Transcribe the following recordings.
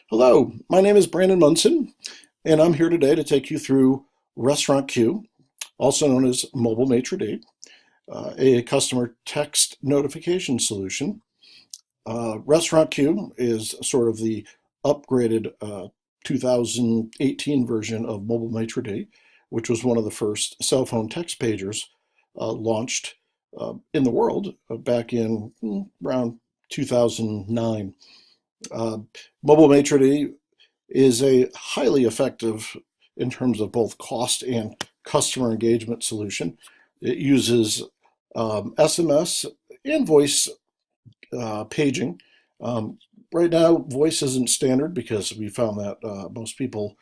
Hello, my name is Brandon Munson, and I'm here today to take you through Restaurant Queue, also known as Mobile Matradee, a customer text notification solution. Restaurant Queue is sort of the upgraded 2018 version of Mobile Matradee, which was one of the first cell phone text pagers launched in the world back in around 2009. Uh, Mobile Matradee is a highly effective in terms of both cost and customer engagement solution. It uses SMS and voice paging. Right now, voice isn't standard because we found that most people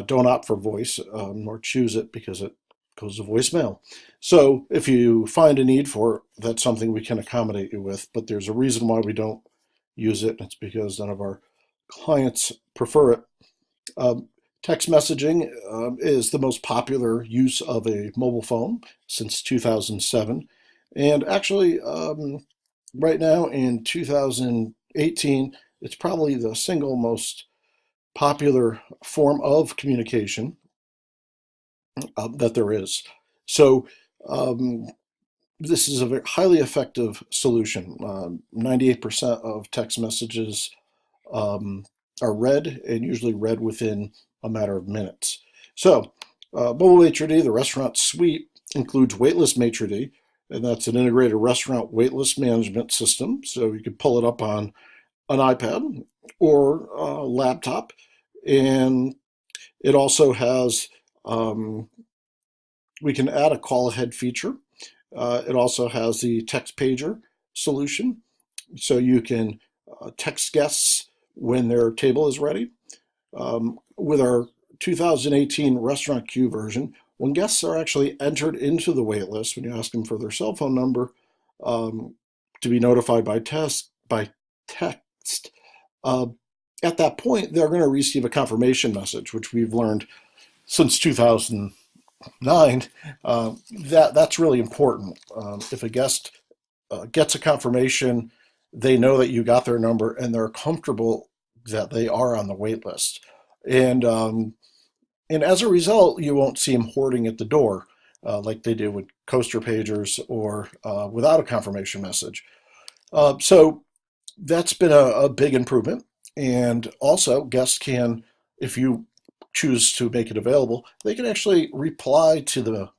don't opt for voice nor choose it because it goes to voicemail. So if you find a need for it, that's something we can accommodate you with. But there's a reason why we don't use it. It's because none of our clients prefer it. Um, Text messaging is the most popular use of a mobile phone since 2007. And actually, right now in 2018, it's probably the single most popular form of communication that there is. So, um, this is a very highly effective solution. 98% of text messages um, are read and usually read within a matter of minutes. So, Mobile Maitre the restaurant suite, includes Waitlist Maitre and that's an integrated restaurant waitlist management system. So you can pull it up on an iPad or a laptop. And it also has, um, we can add a call ahead feature. It also has the text pager solution. So you can text guests when their table is ready. With our 2018 restaurant queue version, when guests are actually entered into the wait list, when you ask them for their cell phone number to be notified by text, uh, at that point they're going to receive a confirmation message, which we've learned since 2009 that's really important. If a guest gets a confirmation, they know that you got their number and they're comfortable that they are on the wait list. And and as a result, you won't see them hoarding at the door like they do with coaster pagers or without a confirmation message. So that's been a big improvement. And also, guests can, if you choose to make it available, they can actually reply to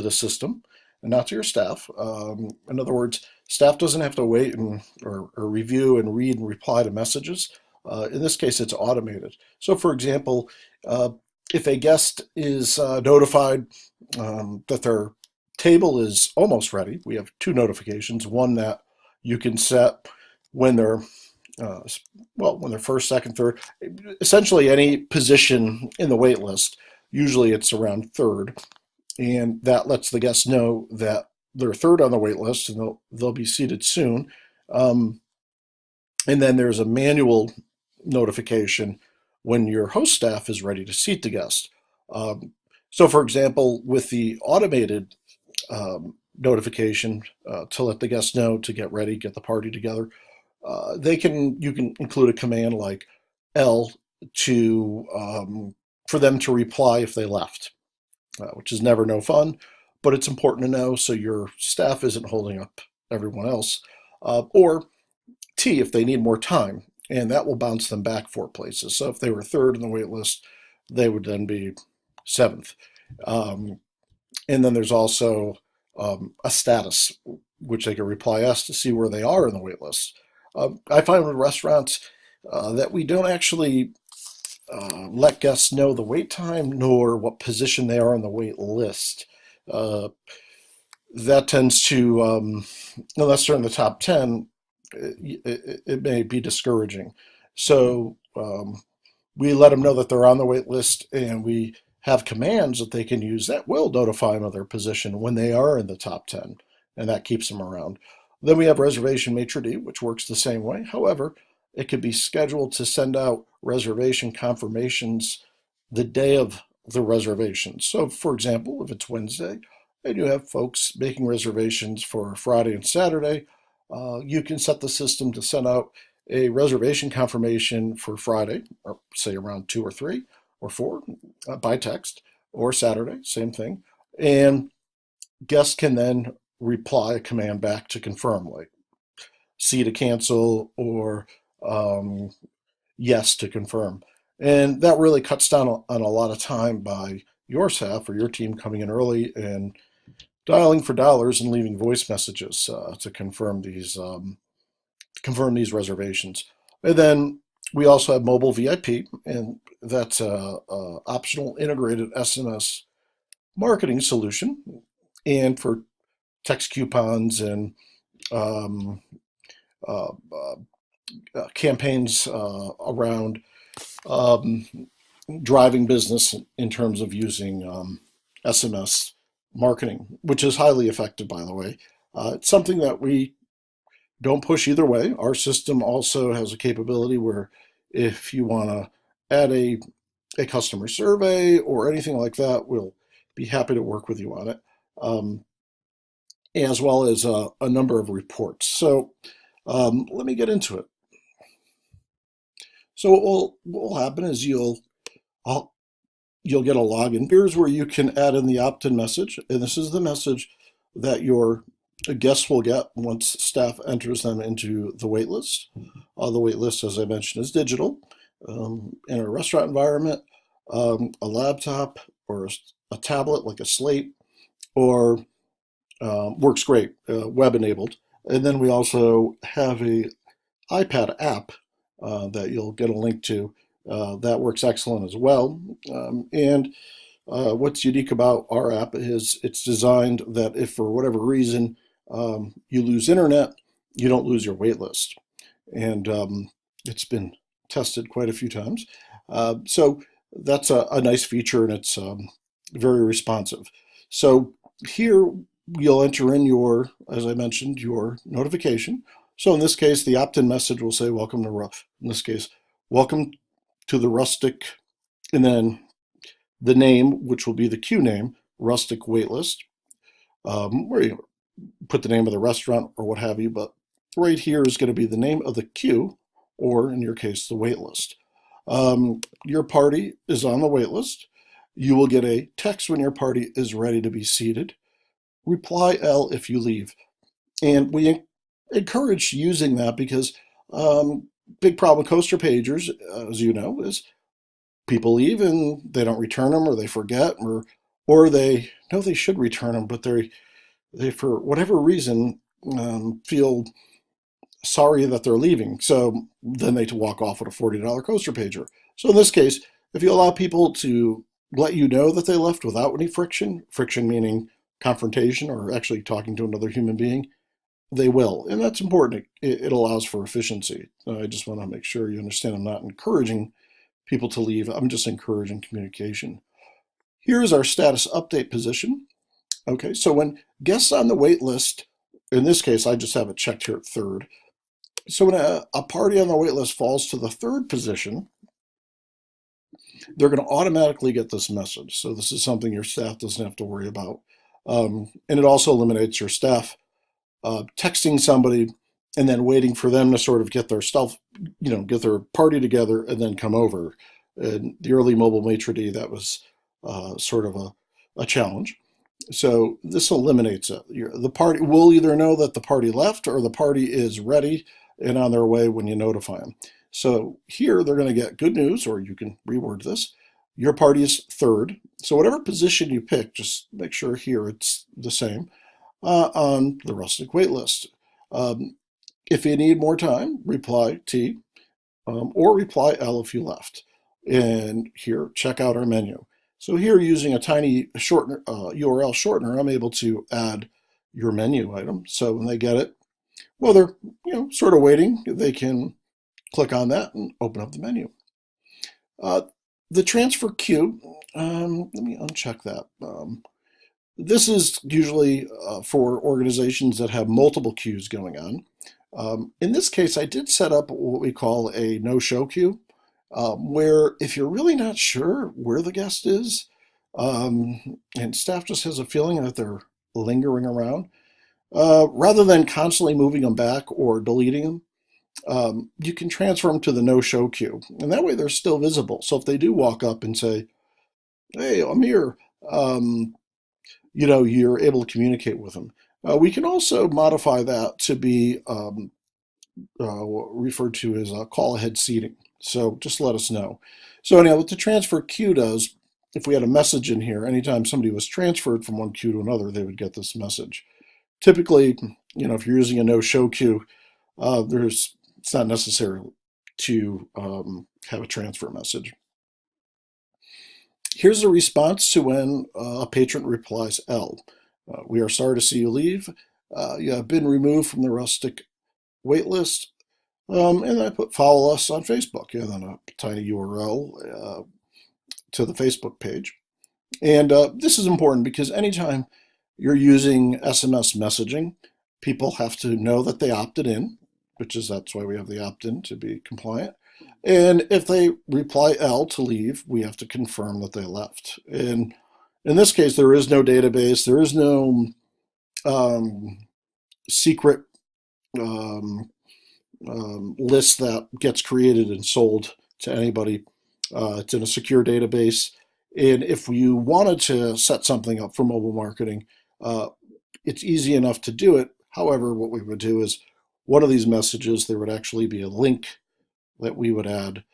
the system and not to your staff. In other words, staff doesn't have to wait or review and read and reply to messages. In this case, it's automated. So, for example, if a guest is notified that their table is almost ready, we have two notifications. One that you can set when they're uh, when they're first, second, third, essentially any position in the wait list. Usually, it's around third, and that lets the guests know that they're third on the wait list and they'll be seated soon. Um, and then there's a manual notification when your host staff is ready to seat the guest. Um, so, for example, with the automated notification to let the guests know to get ready, get the party together, you can include a command like L to for them to reply if they left, which is never no fun, but it's important to know so your staff isn't holding up everyone else. Or T if they need more time, and that will bounce them back four places. So if they were third in the wait list, they would then be seventh. Um, and then there's also a status, which they can reply S to see where they are in the wait list. I find with restaurants that we don't actually let guests know the wait time nor what position they are on the wait list. Uh, that tends to, unless they're in the top 10, it may be discouraging. So we let them know that they're on the wait list and we have commands that they can use that will notify them of their position when they are in the top 10, and that keeps them around. Then we have reservation maitre d', which works the same way. However, it could be scheduled to send out reservation confirmations the day of the reservation. So, for example, if it's Wednesday and you have folks making reservations for Friday and Saturday, you can set the system to send out a reservation confirmation for Friday, or say around 2 or 3 or 4, by text, or Saturday, same thing. And guests can then reply a command back to confirm, like C to cancel, or um, yes to confirm. And that really cuts down on a lot of time by your staff or your team coming in early and dialing for dollars and leaving voice messages to confirm these reservations. And then we also have mobile VIP, and that's a optional integrated SMS marketing solution. And for text coupons and um, uh, campaigns around um, driving business in terms of using SMS marketing, which is highly effective, by the way. It's something that we don't push either way. Our system also has a capability where if you want to add a customer survey or anything like that, we'll be happy to work with you on it, as well as a number of reports. So let me get into it. So what will happen is you'll get a login. Here's where you can add in the opt-in message, and this is the message that your guests will get once staff enters them into the wait list. The wait list, as I mentioned, is digital. In a restaurant environment, a laptop or a tablet like a Slate, or works great, web enabled. And then we also have a iPad app that you'll get a link to that works excellent as well. And what's unique about our app is it's designed that if for whatever reason you lose internet, you don't lose your wait list. And it's been tested quite a few times. So that's a nice feature, and it's very responsive. So here you'll enter in your, as I mentioned, your notification. So in this case, the opt-in message will say, welcome to, in this case, welcome to the Rustic, and then the name, which will be the queue name, Rustic Waitlist, where you put the name of the restaurant or what have you, but right here is going to be the name of the queue, or in your case, the waitlist. Your party is on the waitlist. You will get a text when your party is ready to be seated. Reply L if you leave. And we encourage using that because big problem with coaster pagers, as you know, is people leave and they don't return them, or they forget, or they know they should return them, but they for whatever reason feel sorry that they're leaving. So then they walk off with a $40 coaster pager. So in this case, if you allow people to let you know that they left without any friction meaning confrontation or actually talking to another human being, they will. And that's important. It allows for efficiency. I just want to make sure you understand I'm not encouraging people to leave. I'm just encouraging communication. Here's our status update position. Okay, so when guests on the wait list, in this case, I just have it checked here at third. So when a party on the wait list falls to the third position, they're going to automatically get this message. So this is something your staff doesn't have to worry about. And it also eliminates your staff texting somebody and then waiting for them to sort of get their stuff, get their party together and then come over. In the early mobile Matradee, that was sort of a challenge. So this eliminates it. The party will either know that the party left or the party is ready and on their way when you notify them. So here they're going to get good news, or you can reword this. Your party is third. So whatever position you pick, just make sure here it's the same on the Rustic wait list. If you need more time, reply T or reply L if you left. And here, check out our menu. So here, using a tiny shortener, URL shortener, I'm able to add your menu item. So when they get it, well, they're sort of waiting, they can click on that and open up the menu. The transfer queue, let me uncheck that. This is usually for organizations that have multiple queues going on. In this case, I did set up what we call a no-show queue, where if you're really not sure where the guest is, and staff just has a feeling that they're lingering around, rather than constantly moving them back or deleting them, you can transfer them to the no-show queue. And that way they're still visible. So if they do walk up and say, hey, I'm here, you're able to communicate with them. We can also modify that to be referred to as call ahead seating. So just let us know. So anyhow, what the transfer queue does, if we had a message in here, anytime somebody was transferred from one queue to another, they would get this message. Typically, if you're using a no-show queue, it's not necessary to have a transfer message. Here's a response to when a patron replies L. We are sorry to see you leave. You have been removed from the Rustic waitlist. And I follow us on Facebook, and then a tiny URL to the Facebook page. And this is important because anytime you're using SMS messaging, people have to know that they opted in, that's why we have the opt-in to be compliant. And if they reply L to leave, we have to confirm that they left. And in this case, there is no database. There is no secret list that gets created and sold to anybody. It's in a secure database. And if you wanted to set something up for mobile marketing, it's easy enough to do it. However, what we would do is one of these messages, there would actually be a link that we would add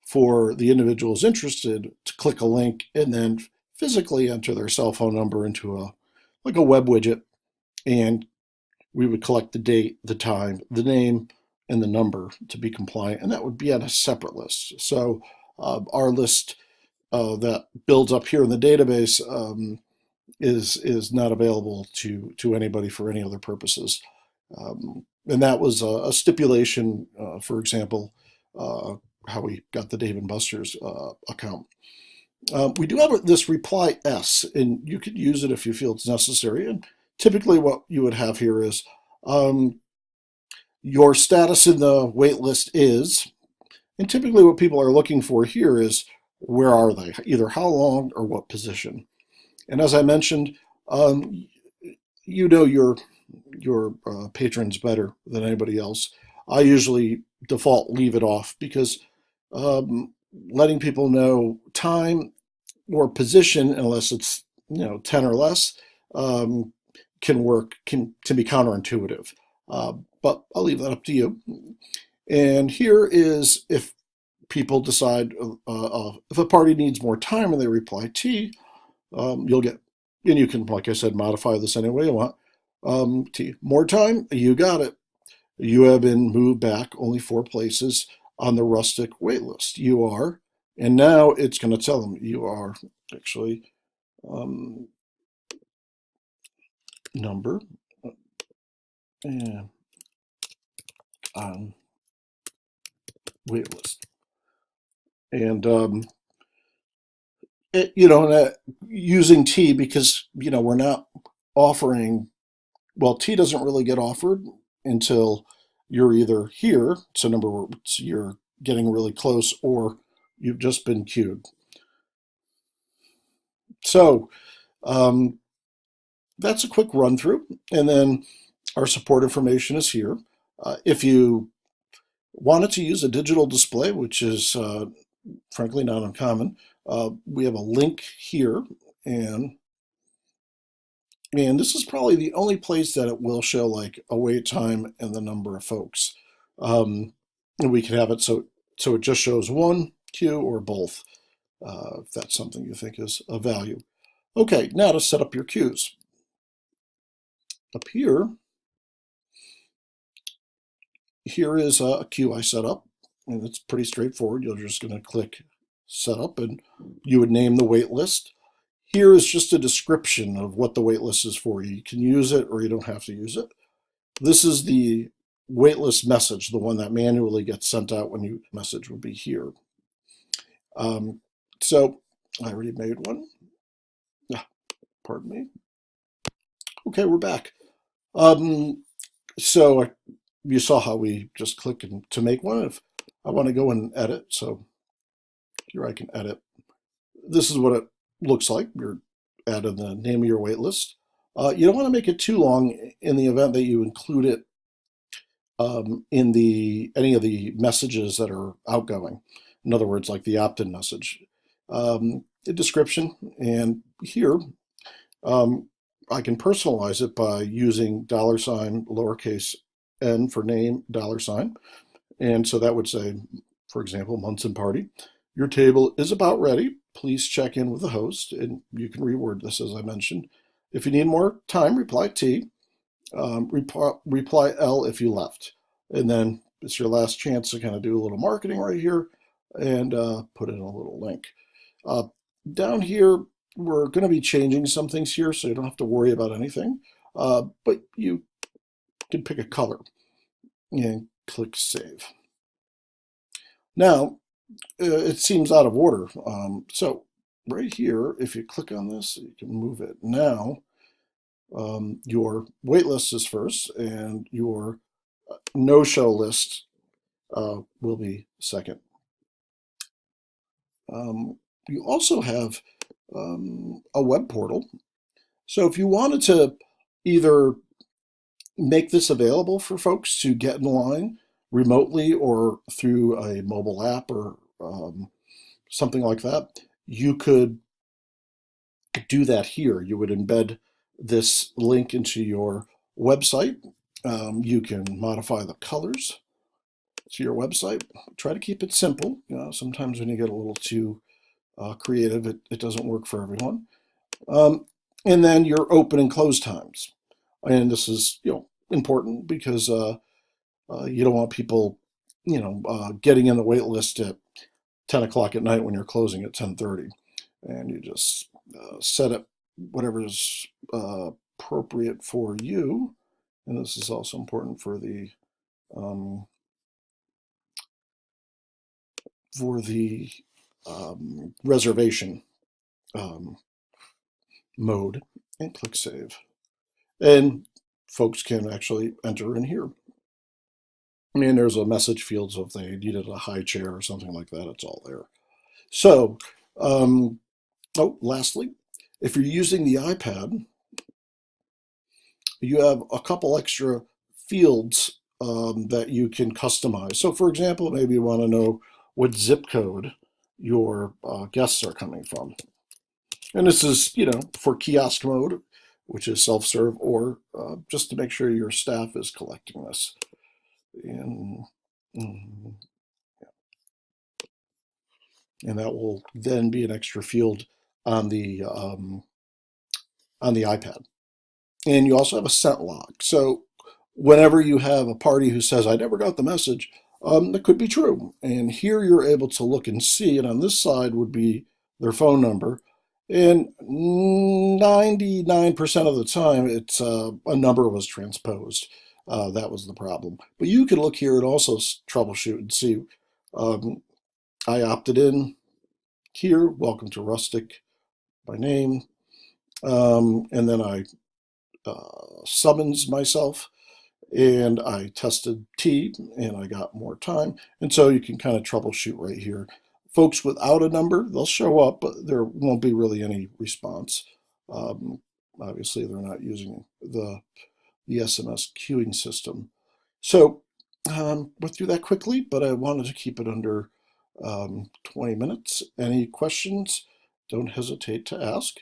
for the individuals interested to click a link and then physically enter their cell phone number into a web widget, and we would collect the date, the time, the name, and the number to be compliant, and that would be on a separate list. So our list that builds up here in the database is not available to anybody for any other purposes. And that was a stipulation, for example, how we got the Dave & Buster's account. We do have this reply S, and you could use it if you feel it's necessary. And typically what you would have here is your status in the wait list is, and typically what people are looking for here is, where are they? Either how long or what position. And as I mentioned, your patrons better than anybody else. I usually default leave it off because letting people know time or position, unless it's 10 or less, can be counterintuitive. But I'll leave that up to you. And here is if people decide if a party needs more time and they reply T, you'll get, and you can, like I said, modify this any way you want. T, more time, you got it. You have been moved back only 4 places on the Rustic waitlist. You are, and now it's going to tell them you are actually number and on waitlist. And using T because we're not offering. Well, T doesn't really get offered until you're either here, so you're getting really close, or you've just been queued. So that's a quick run through, and then our support information is here. If you wanted to use a digital display, which is frankly not uncommon, we have a link here, and this is probably the only place that it will show like a wait time and the number of folks. And we can have it so it just shows one queue or both, if that's something you think is of value. Okay, now to set up your queues. Up here is a queue I set up, and it's pretty straightforward. You're just going to click set up, and you would name the wait list. Here is just a description of what the waitlist is for. You can use it or you don't have to use it. This is the waitlist message, the one that manually gets sent out when you message will be here. So I already made one. Pardon me. Okay, we're back. So you saw how we just click to make one. If I want to go and edit, so here I can edit. This is what it looks like. You're adding the name of your wait list. You don't want to make it too long in the event that you include it in any of the messages that are outgoing. In other words, like the opt-in message. The description, and here I can personalize it by using $ lowercase n for name $. And so that would say, for example, Munson Party. Your table is about ready. Please check in with the host. And you can reword this as I mentioned. If you need more time, reply T. Reply L if you left. And then it's your last chance to kind of do a little marketing right here and put in a little link. Down here, we're going to be changing some things here, so you don't have to worry about anything. But you can pick a color and click Save. Now, it seems out of order. So right here, if you click on this, you can move it. Now, your wait list is first, and your no-show list will be second. You also have a web portal. So if you wanted to either make this available for folks to get in line remotely or through a mobile app or something like that, you could do that here. You would embed this link into your website. You can modify the colors to your website. Try to keep it simple. Sometimes when you get a little too creative, it doesn't work for everyone. And then your open and close times. And this is important because you don't want people getting in the wait list at 10 o'clock at night when you're closing at 10:30. And you just set up whatever is appropriate for you. And this is also important for the reservation mode, and click Save. And folks can actually enter in here. I mean, there's a message field, so if they needed a high chair or something like that, it's all there. So, lastly, if you're using the iPad, you have a couple extra fields that you can customize. So, for example, maybe you want to know what zip code your guests are coming from. And this is, for kiosk mode, which is self-serve, or just to make sure your staff is collecting this. And, and that will then be an extra field on the iPad. And you also have a sent log. So whenever you have a party who says, I never got the message, that could be true. And here you're able to look and see, and on this side would be their phone number. And 99% of the time, it's a number was transposed. That was the problem. But you can look here and also troubleshoot and see. I opted in here, welcome to Rustic by name. And then I summons myself, and I tested T, and I got more time. And so you can kind of troubleshoot right here. Folks without a number, they'll show up, but there won't be really any response. Obviously, they're not using the SMS queuing system. So went through that quickly, but I wanted to keep it under 20 minutes. Any questions, don't hesitate to ask.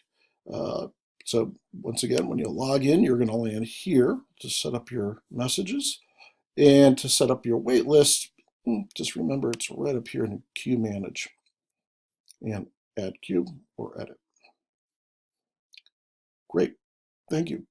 So once again, when you log in, you're going to land here to set up your messages. And to set up your wait list, just remember it's right up here in Queue Manage. And add queue or edit. Great. Thank you.